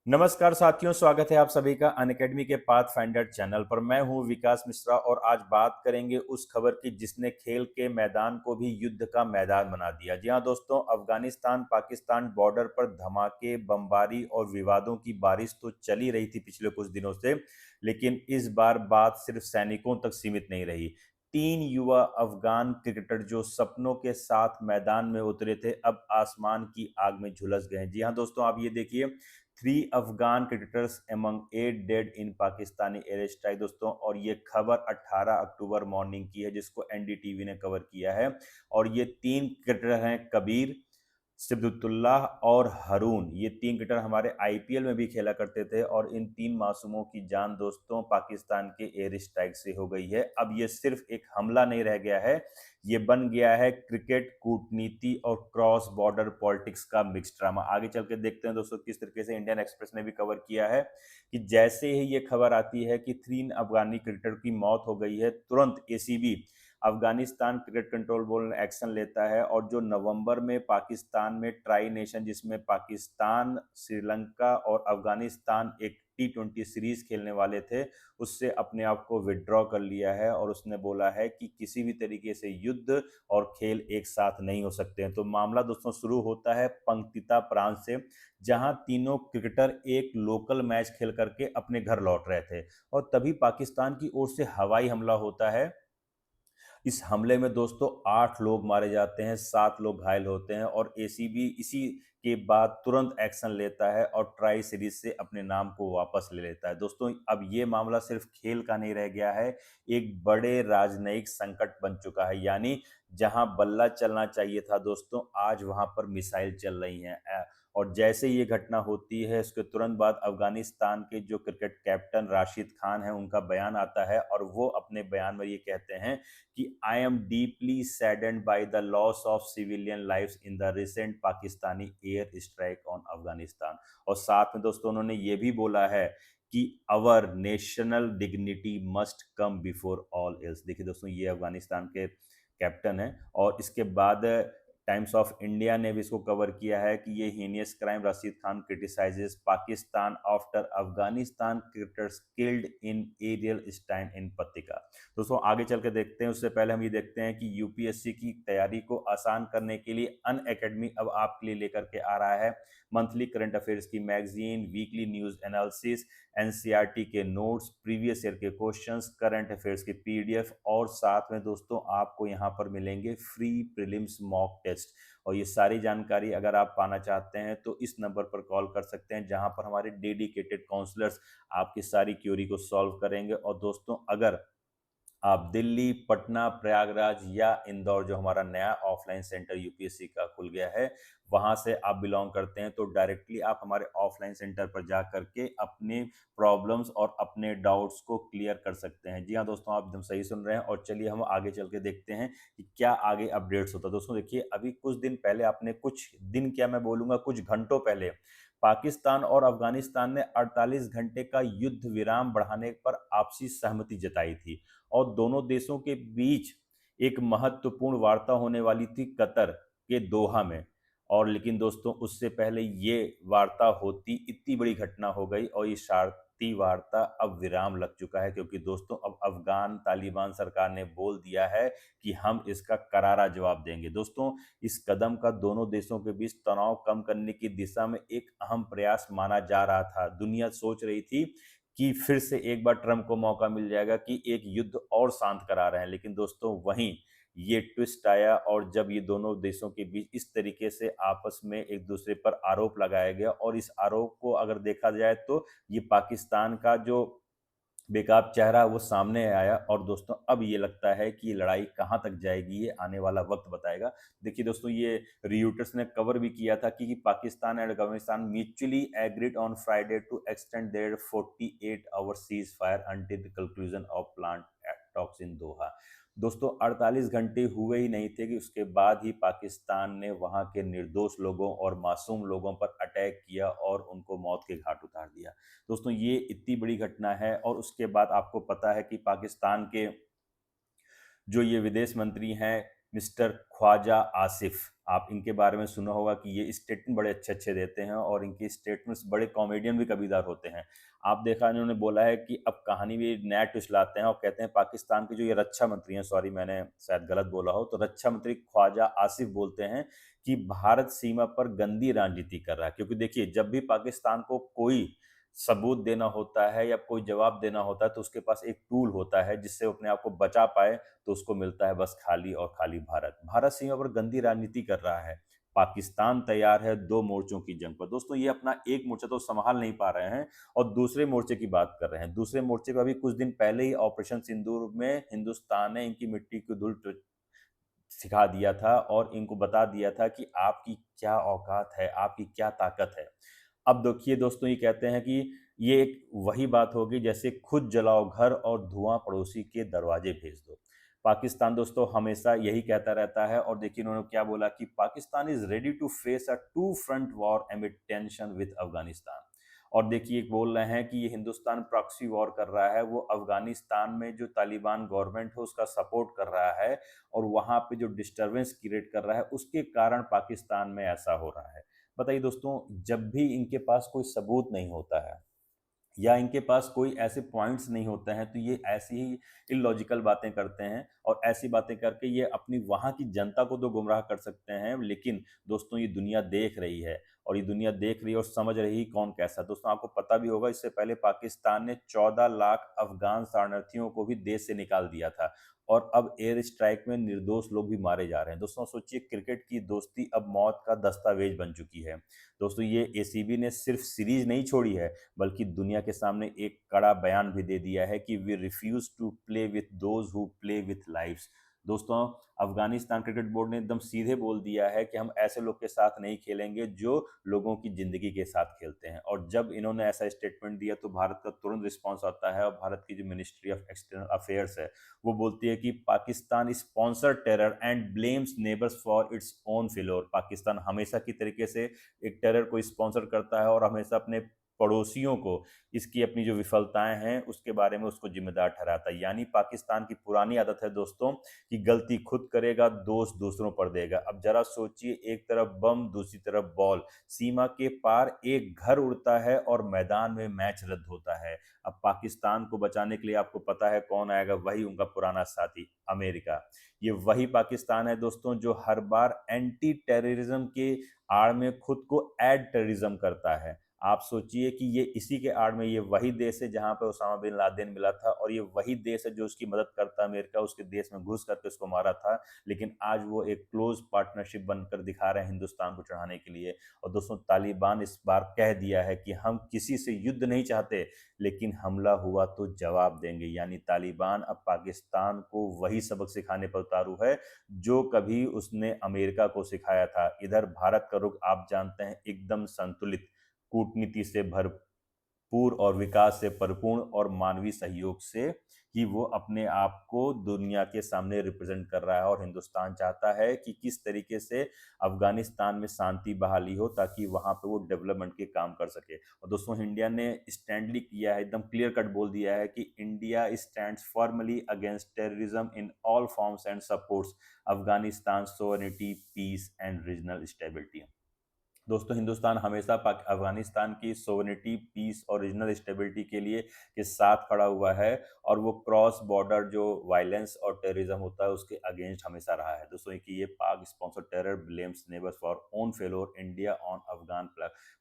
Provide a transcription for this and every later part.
नमस्कार साथियों, स्वागत है आप सभी का अनअकैडमी के पाथ फाइंडर चैनल पर। मैं हूं विकास मिश्रा और आज बात करेंगे उस खबर की जिसने खेल के मैदान को भी युद्ध का मैदान बना दिया। जी हां दोस्तों, अफगानिस्तान पाकिस्तान बॉर्डर पर धमाके, बमबारी और विवादों की बारिश तो चली रही थी पिछले कुछ दिनों से, लेकिन इस बार बात सिर्फ सैनिकों तक सीमित नहीं रही। तीन युवा अफगान क्रिकेटर जो सपनों के साथ मैदान में उतरे थे, अब आसमान की आग में झुलस गए। जी हां दोस्तों, आप ये देखिए, three Afghan cricketers among 8 dead in Pakistani air strike दोस्तों। और ये खबर 18 अक्टूबर मॉर्निंग की है जिसको एनडीटीवी ने कवर किया है। और ये तीन क्रिकेटर हैं, कबीर, सिद्दुल्लाह और हरून। ये तीन क्रिकेटर हमारे आईपीएल में भी खेला करते थे और इन तीन मासूमों की जान दोस्तों पाकिस्तान के एयर स्ट्राइक से हो गई है। अब ये सिर्फ एक हमला नहीं रह गया है, ये बन गया है क्रिकेट, कूटनीति और क्रॉस बॉर्डर पॉलिटिक्स का मिक्स ड्रामा। आगे चल के देखते हैं दोस्तों किस तरीके से इंडियन एक्सप्रेस ने भी कवर किया है कि जैसे ही ये खबर आती है कि तीन अफगानी क्रिकेटर की मौत हो गई है, तुरंत ACB Afghanistan cricket control board ने एक्शन लेता है। और जो नवंबर में पाकिस्तान में ट्राई नेशन, जिसमें पाकिस्तान, श्रीलंका और अफगानिस्तान एक T20 सीरीज खेलने वाले थे, उससे अपने आप को विड्रॉ कर लिया है। और उसने बोला है कि किसी भी तरीके से युद्ध और खेल एक साथ नहीं हो सकते हैं। तो मामला दोस्तों शुरू होता है पंक्तिता प्रांत से, जहां तीनों क्रिकेटर एक लोकल मैच खेल करके अपने घर लौट रहे थे और तभी पाकिस्तान की ओर से हवाई हमला होता है। इस हमले में दोस्तों 8 लोग मारे जाते हैं, 7 लोग घायल होते हैं और एसीबी इसी के बाद तुरंत एक्शन लेता है और ट्राई सीरीज से अपने नाम को वापस ले लेता है। दोस्तों अब ये मामला सिर्फ खेल का नहीं रह गया है, एक बड़े राजनयिक संकट बन चुका है। यानी जहां बल्ला चलना चाहिए था दोस्तों, आज वहां पर मिसाइल चल रही हैं। और जैसे ये घटना होती है, उसके तुरंत बाद अफगानिस्तान के जो क्रिकेट कैप्टन राशिद खान है, उनका बयान आता है और वो अपने बयान में ये कहते हैं कि I am deeply saddened by the loss of civilian lives in the recent Pakistani air strike on Afghanistan. और साथ में दोस्तों उन्होंने ये भी बोला है कि our national dignity must come before all else. देखिए दोस्तों, ये अफगानिस्तान के कैप्टन है। और इसके बाद टाइम्स ऑफ इंडिया ने भी इसको कवर किया है कि ये heinous crime, Rashid Khan criticises Pakistan after Afghanistan cricketers killed in aerial strike in Patrika. दोस्तों आगे चल के देखते हैं, उससे पहले हम ये देखते हैं कि यूपीएससी की तैयारी को आसान करने के लिए अन अकेडमी अब आपके लिए लेकर के आ रहा है मंथली करंट अफेयर्स की magazine, weekly news analysis, NCERT के नोट्स, प्रीवियस ईयर के क्वेश्चंस, करंट अफेयर्स के पीडीएफ और साथ में दोस्तों आपको यहाँ पर मिलेंगे फ्री प्रीलिम्स मॉक टेस्ट। और ये सारी जानकारी अगर आप पाना चाहते हैं तो इस नंबर पर कॉल कर सकते हैं, जहां पर हमारे डेडिकेटेड काउंसलर्स आपकी सारी क्यूरी को सॉल्व करेंगे। और दोस्तों अगर आप दिल्ली, पटना, प्रयागराज या इंदौर, जो हमारा नया ऑफलाइन सेंटर यूपीएससी का खुल गया है, वहां से आप बिलोंग करते हैं, तो डायरेक्टली आप हमारे ऑफलाइन सेंटर पर जा करके अपने प्रॉब्लम्स और अपने डाउट्स को क्लियर कर सकते हैं। जी हाँ दोस्तों, आप एकदम सही सुन रहे हैं। और चलिए हम आगे चल के देखते हैं कि क्या आगे अपडेट्स होता है। दोस्तों देखिए, अभी कुछ दिन पहले, आपने कुछ दिन क्या मैं बोलूंगा, कुछ घंटों पहले पाकिस्तान और अफगानिस्तान ने 48 घंटे का युद्ध विराम बढ़ाने पर आपसी सहमति जताई थी। और दोनों देशों के बीच एक महत्वपूर्ण वार्ता होने वाली थी कतर के दोहा में। और लेकिन दोस्तों उससे पहले ये वार्ता होती, इतनी बड़ी घटना हो गई और ये शांति वार्ता अब विराम लग चुका है, क्योंकि दोस्तों अब अफगान तालिबान सरकार ने बोल दिया है कि हम इसका करारा जवाब देंगे। दोस्तों इस कदम का दोनों देशों के बीच तनाव कम करने की दिशा में एक अहम प्रयास माना जा रहा था। दुनिया सोच रही थी कि फिर से एक बार ट्रंप को मौका मिल जाएगा कि एक युद्ध और शांत करा रहे हैं, लेकिन दोस्तों वहीं ये ट्विस्ट आया। और जब ये दोनों देशों के बीच इस तरीके से आपस में एक दूसरे पर आरोप लगाया गया, और इस आरोप को अगर देखा जाए तो ये पाकिस्तान का जो बेकाब चेहरा वो सामने आया। और दोस्तों अब ये लगता है कि ये लड़ाई कहाँ तक जाएगी, ये आने वाला वक्त बताएगा। देखिए दोस्तों, ये रियूटर्स ने कवर भी किया था कि Pakistan and Afghanistan mutually agreed on Friday to extend their 48 hour ceasefire until the conclusion of plant talks in Doha. दोस्तों 48 घंटे हुए ही नहीं थे कि उसके बाद ही पाकिस्तान ने वहां के निर्दोष लोगों और मासूम लोगों पर अटैक किया और उनको मौत के घाट उतार दिया। दोस्तों ये इतनी बड़ी घटना है। और उसके बाद आपको पता है कि पाकिस्तान के जो ये विदेश मंत्री हैं मिस्टर ख्वाजा आसिफ। आप इनके बारे में सुना होगा कि ये स्टेटमेंट बड़े अच्छे-अच्छे देते हैं और इनके स्टेटमेंट्स बड़े कॉमेडियन भी कभी-कभार होते हैं। आप देखा इन्होंने बोला है कि अब कहानी में नया ट्विस्ट लाते हैं और कहते हैं पाकिस्तान के जो ये रक्षा मंत्री हैं, सॉरी मैंने शायद गलत बोला हो, तो रक्षा मंत्री ख्वाजा आसिफ बोलते हैं कि भारत सीमा पर गंदी राजनीति कर रहा है। क्योंकि देखिए, जब भी पाकिस्तान को कोई सबूत देना होता है या कोई जवाब देना होता है तो उसके पास एक टूल होता है जिससे वो अपने आप को बचा पाए, तो उसको मिलता है बस खाली और खाली भारत। भारत सीमा पर गंदी राजनीति कर रहा है। पाकिस्तान तैयार है 2 मोर्चों की जंग पर। दोस्तों, ये अपना एक मोर्चा तो संभाल नहीं पा रहे हैं और दूसरे मोर्चे की बात कर रहे हैं। दूसरे मोर्चे पे अभी कुछ दिन पहले ही ऑपरेशन सिंदूर में हिंदुस्तान ने इनकी मिट्टी की धूल सिखा दिया था और इनको बता दिया था कि आपकी क्या औकात है, आपकी क्या ताकत है। अब देखिए दोस्तों, ये कहते हैं कि ये एक वही बात होगी जैसे खुद जलाओ घर और धुआं पड़ोसी के दरवाजे भेज दो। पाकिस्तान दोस्तों हमेशा यही कहता रहता है और देखिए इन्होंने क्या बोला कि Pakistan is ready to face a two front war amid tension with Afghanistan. और देखिए बोल रहे हैं कि ये हिंदुस्तान प्रॉक्सी वॉर कर रहा है, वो अफगानिस्तान में जो तालिबान गवर्नमेंट है उसका सपोर्ट कर रहा है और वहाँ पे जो डिस्टरबेंस क्रिएट कर रहा है उसके कारण पाकिस्तान में ऐसा हो रहा है। बताइए दोस्तों, जब भी इनके पास कोई सबूत नहीं होता है या इनके पास कोई ऐसे पॉइंट्स नहीं होते हैं तो ये ऐसी ही इलॉजिकल बातें करते हैं और ऐसी बातें करके ये अपनी वहाँ की जनता को तो गुमराह कर सकते हैं, लेकिन दोस्तों ये दुनिया देख रही है और ये दुनिया देख रही है और समझ रही है कौन कैसा है। दोस्तों आपको पता भी होगा, इससे पहले पाकिस्तान ने 14 लाख अफगान शरणार्थियों को भी देश से निकाल दिया था और अब एयर स्ट्राइक में निर्दोष लोग भी मारे जा रहे हैं। दोस्तों सोचिए, क्रिकेट की दोस्ती अब मौत का दस्तावेज बन चुकी है। दोस्तों ये एसीबी ने सिर्फ सीरीज नहीं छोड़ी है बल्कि दुनिया के सामने एक कड़ा बयान भी दे दिया है कि we refuse to play with those who play with lives. दोस्तों अफगानिस्तान क्रिकेट बोर्ड ने एकदम सीधे बोल दिया है कि हम ऐसे लोग के साथ नहीं खेलेंगे जो लोगों की जिंदगी के साथ खेलते हैं। और जब इन्होंने ऐसा स्टेटमेंट दिया तो भारत का तुरंत रिस्पॉन्स आता है और भारत की जो मिनिस्ट्री ऑफ एक्सटर्नल अफेयर्स है वो बोलती है कि Pakistan sponsor terror and blames neighbours for its own failure. Pakistan हमेशा की तरीके से एक टेरर को स्पॉन्सर करता है और हमेशा अपने पड़ोसियों को इसकी अपनी जो विफलताएं हैं उसके बारे में उसको जिम्मेदार ठहराता है। यानी पाकिस्तान की पुरानी आदत है दोस्तों कि गलती खुद करेगा, दोष दूसरों पर देगा। अब जरा सोचिए, एक तरफ बम दूसरी तरफ बॉल, सीमा के पार एक घर उड़ता है और मैदान में मैच रद्द होता है। अब पाकिस्तान को बचाने के लिए आपको पता है कौन आएगा, वही उनका पुराना साथी अमेरिका। ये वही पाकिस्तान है दोस्तों जो हर बार एंटी टेररिज्म के आड़ में खुद को एड टेररिज्म करता है। आप सोचिए कि ये इसी के आड़ में ये वही देश है जहां पर उसामा बिन लादेन मिला था और ये वही देश है जो उसकी मदद करता है, अमेरिका उसके देश में घुस करके उसको मारा था। लेकिन आज वो एक क्लोज पार्टनरशिप बनकर दिखा रहे हैं हिंदुस्तान को चढ़ाने के लिए। और दोस्तों तालिबान इस बार कह दिया है कि हम किसी से युद्ध नहीं चाहते, लेकिन हमला हुआ तो जवाब देंगे। यानी तालिबान अब पाकिस्तान को वही सबक सिखाने पर उतारू है जो कभी उसने अमेरिका को सिखाया था। इधर भारत का रुख आप जानते हैं एकदम संतुलित, कूटनीति से भरपूर और विकास से परिपूर्ण और मानवीय सहयोग से ही वो अपने आप को दुनिया के सामने रिप्रेजेंट कर रहा है। और हिंदुस्तान चाहता है कि किस तरीके से अफगानिस्तान में शांति बहाली हो ताकि वहां पे वो डेवलपमेंट के काम कर सके। और दोस्तों इंडिया ने स्टैंडली किया है, एकदम क्लियर कट बोल दिया है कि India stands formally against terrorism in all forms and supports Afghanistan sovereignty, peace and regional stability. दोस्तों हिंदुस्तान हमेशा अफगानिस्तान की सोवरेनिटी, पीस और रीजनल स्टेबिलिटी के लिए के साथ खड़ा हुआ है और वो क्रॉस बॉर्डर जो वायलेंस और टेररिज्म होता है उसके अगेंस्ट हमेशा रहा है। दोस्तों कि ये पाक sponsor terror blames neighbours for own failure India on Afghan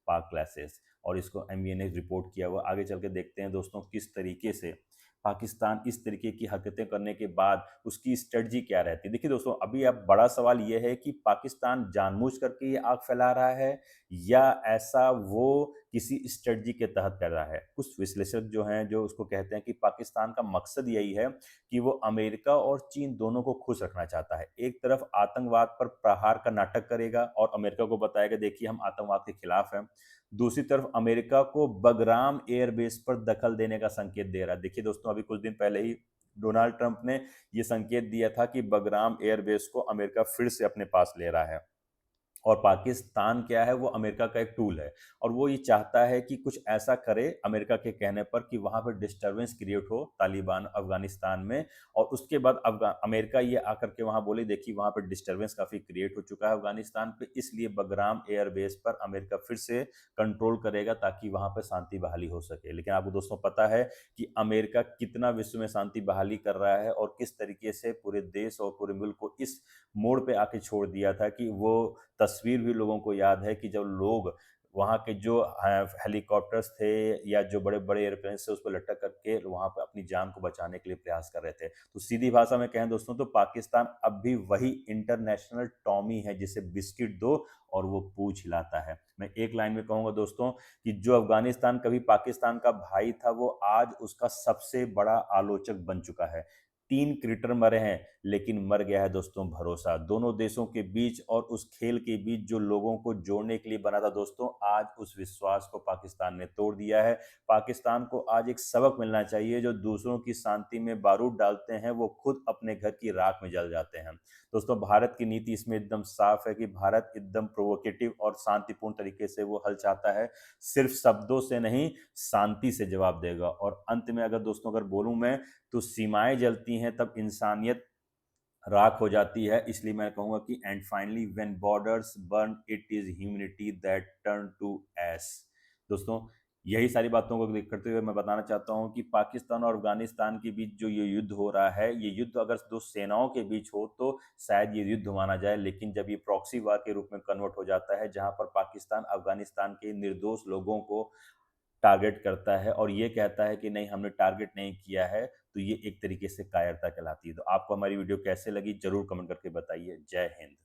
पाक क्लासेस। और इसको एमबीए ने रिपोर्ट किया हुआ। आगे चल के देखते हैं दोस्तों किस तरीके से पाकिस्तान इस तरीके की हरकतें करने के बाद उसकी स्ट्रेटजी क्या रहती है। देखिए दोस्तों, अभी अब बड़ा सवाल ये है कि पाकिस्तान जानबूझ करके ये आग फैला रहा है या ऐसा वो किसी स्ट्रेटजी के तहत कर रहा है। कुछ विश्लेषक जो हैं जो उसको कहते हैं कि पाकिस्तान का मकसद यही है कि वो अमेरिका और चीन दोनों को खुश रखना चाहता है। एक तरफ आतंकवाद पर प्रहार का नाटक करेगा और अमेरिका को बताएगा देखिए हम आतंकवाद के खिलाफ हैं। दूसरी तरफ अमेरिका को बगराम एयरबेस पर दखल देने का संकेत दे रहा है। देखिए दोस्तों, अभी कुछ दिन पहले ही डोनाल्ड ट्रंप ने ये संकेत दिया था कि बगराम एयरबेस को अमेरिका फिर से अपने पास ले रहा है। और पाकिस्तान क्या है, वो अमेरिका का एक टूल है और वो ये चाहता है कि कुछ ऐसा करे अमेरिका के कहने पर कि वहाँ पे डिस्टरबेंस क्रिएट हो तालिबान अफगानिस्तान में। और उसके बाद अमेरिका ये आकर के वहाँ बोले देखिए वहाँ पे डिस्टरबेंस काफ़ी क्रिएट हो चुका है अफगानिस्तान पे, इसलिए बगराम एयरबेस पर अमेरिका फिर से कंट्रोल करेगा ताकि वहाँ पे शांति बहाली हो सके। लेकिन आपको दोस्तों पता है कि अमेरिका कितना विश्व में शांति बहाली कर रहा है और किस तरीके से पूरे देश और पूरे मुल्क को इस मोड़ पे आके छोड़ दिया था कि वो तस्वीर भी लोगों को याद है कि जब लोग वहाँ के जो हेलीकॉप्टर्स थे या जो बड़े-बड़े एयरप्लेन्स थे उस पे लटक करके वहाँ पे अपनी जान को बचाने के लिए प्रयास कर रहे थे। तो सीधी भाषा में कहें दोस्तों तो पाकिस्तान अब भी वही इंटरनेशनल टॉमी है जिसे बिस्किट दो और वो पूँछ हिलाता है। मैं एक लाइन में कहूँगा दोस्तों कि जो अफ़गानिस्तान कभी पाकिस्तान का भाई था वो आज उसका सबसे बड़ा आलोचक बन चुका है। 3 क्रिकेटर मरे हैं लेकिन मर गया है दोस्तों भरोसा। दोनों देशों के बीच और उस खेल के बीच जो लोगों को जोड़ने के लिए बना था दोस्तों, आज उस विश्वास को पाकिस्तान ने तोड़ दिया है। पाकिस्तान को आज एक सबक मिलना चाहिए, जो दूसरों की शांति में बारूद डालते हैं, वो खुद अपने घर की राख में जल जाते हैं। दोस्तों भारत की नीति इसमें एकदम साफ है कि भारत एकदम प्रोवोकेटिव और शांतिपूर्ण तरीके से वो हल चाहता है, सिर्फ शब्दों से नहीं, शांति से जवाब देगा। और अंत में अगर दोस्तों अगर बोलूँ मैं, तो सीमाएँ जलती हैं तब इंसानियत राख हो जाती है। इसलिए मैं कहूँगा कि and finally when borders burn it is humanity that turn to ash. दोस्तों यही सारी बातों को देख करते हुए मैं बताना चाहता हूँ कि पाकिस्तान और अफ़गानिस्तान के बीच जो ये युद्ध हो रहा है, ये युद्ध अगर 2 सेनाओं के बीच हो तो शायद ये युद्ध माना जाए, लेकिन जब ये प्रॉक्सी वार के रूप में कन्वर्ट हो जाता है, जहाँ पर पाकिस्तान अफ़गानिस्तान के निर्दोष लोगों को टारगेट करता है और ये कहता है कि नहीं हमने टारगेट नहीं किया है, तो ये एक तरीके से कायरता कहलाती है। तो आपको हमारी वीडियो कैसे लगी ज़रूर कमेंट करके बताइए। जय हिंद।